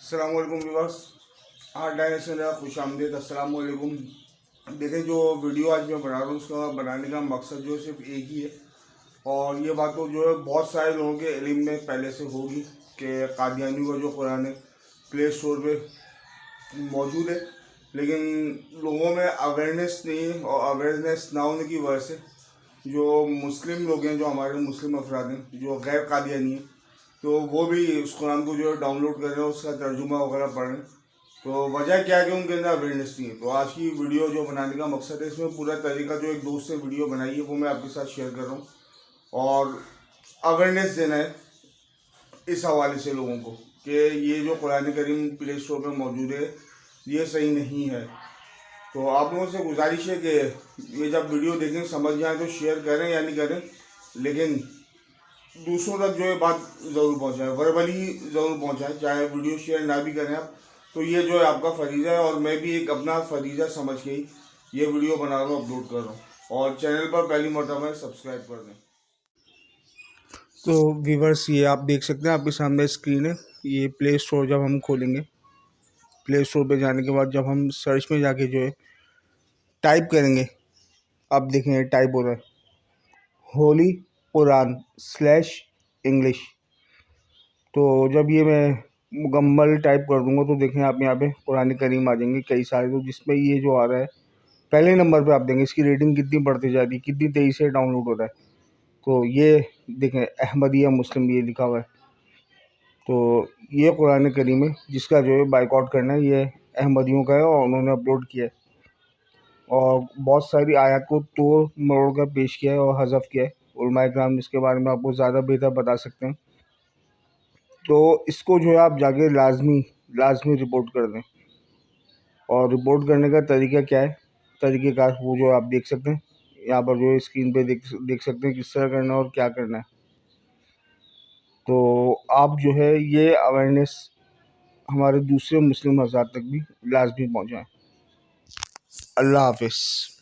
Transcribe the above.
अस्सलाम वालेकुम व्यूअर्स। आज डायरेक्शन खुश आमदीद। अस्सलाम वालेकुम। देखें, जो वीडियो आज मैं बना रहा हूँ उसका बनाने का मकसद जो है सिर्फ एक ही है, और ये बात तो जो है बहुत सारे लोगों के इल्म में पहले से होगी कि कादियानी का जो कुरान है प्ले स्टोर पे मौजूद है, लेकिन लोगों में अवेयरनेस नहीं है, और अवेयरनेस ना होने की वजह से जो मुस्लिम लोग हैं, जो हमारे मुस्लिम अफराद हैं जो गैर कादियानी हैं, तो वो भी उस कुरान को जो है डाउनलोड कर रहे हैं, उसका तर्जुमा वगैरह पढ़ रहे हैं। तो वजह क्या है कि उनके अंदर अवेयरनेस नहीं है। तो आज की वीडियो जो बनाने का मकसद है, इसमें पूरा तरीका जो एक दोस्त से वीडियो बनाई है वो मैं आपके साथ शेयर कर रहा हूँ, और अवेयरनेस देना है इस हवाले से लोगों को कि ये जो कुरान करीम प्ले स्टोर पर मौजूद है ये सही नहीं है। तो आप लोगों से गुजारिश है कि ये जब वीडियो देखें समझ जाए तो शेयर करें या नहीं करें, लेकिन दूसरों तक जो है बात ज़रूर पहुंचाएं, वर्बली ज़रूर पहुंचाएं, चाहे वीडियो शेयर ना भी करें आप। तो ये जो है आपका फरीज़ा है, और मैं भी एक अपना फरीज़ा समझ के ही ये वीडियो बना रहा हूँ, अपलोड कर रहा हूँ। और चैनल पर पहली मरतबा सब्सक्राइब कर दें। तो व्यूअर्स, ये आप देख सकते हैं, आपके सामने स्क्रीन है। ये प्ले स्टोर जब हम खोलेंगे, प्ले स्टोर पे जाने के बाद जब हम सर्च में जाके जो है टाइप करेंगे, आप देखेंगे टाइप हो रहा है होली कुरान स्लैश इंग्लिश। तो जब ये मैं मुकम्मल टाइप कर दूंगा तो देखें आप यहाँ पे कुरान करीम आ जाएंगे कई सारे, तो जिसमें ये जो आ रहा है पहले नंबर पे आप देंगे इसकी रेटिंग कितनी बढ़ती जा रही है, कितनी तेज़ी से डाउनलोड हो रहा है। तो ये देखें अहमदिया मुस्लिम ये लिखा हुआ है। तो ये कुरान करीम है जिसका जो है बाइकआउट करना है, ये अहमदियों का है और उन्होंने अपलोड किया है, और बहुत सारी आयत को तोड़ मरोड़ कर पेश किया है और हज़फ किया है। उलमाए किराम इसके बारे में आपको ज़्यादा बेहतर बता सकते हैं। तो इसको जो है आप जाके लाजमी रिपोर्ट कर दें। और रिपोर्ट करने का तरीका क्या है, तरीक़ेकार वो जो आप देख सकते हैं यहाँ पर, जो स्क्रीन पे देख सकते हैं किस तरह करना है और क्या करना है। तो आप जो है ये अवेयरनेस हमारे दूसरे मुस्लिम हज़रात तक भी लाजमी पहुँचाएँ। अल्लाह हाफ़िज़।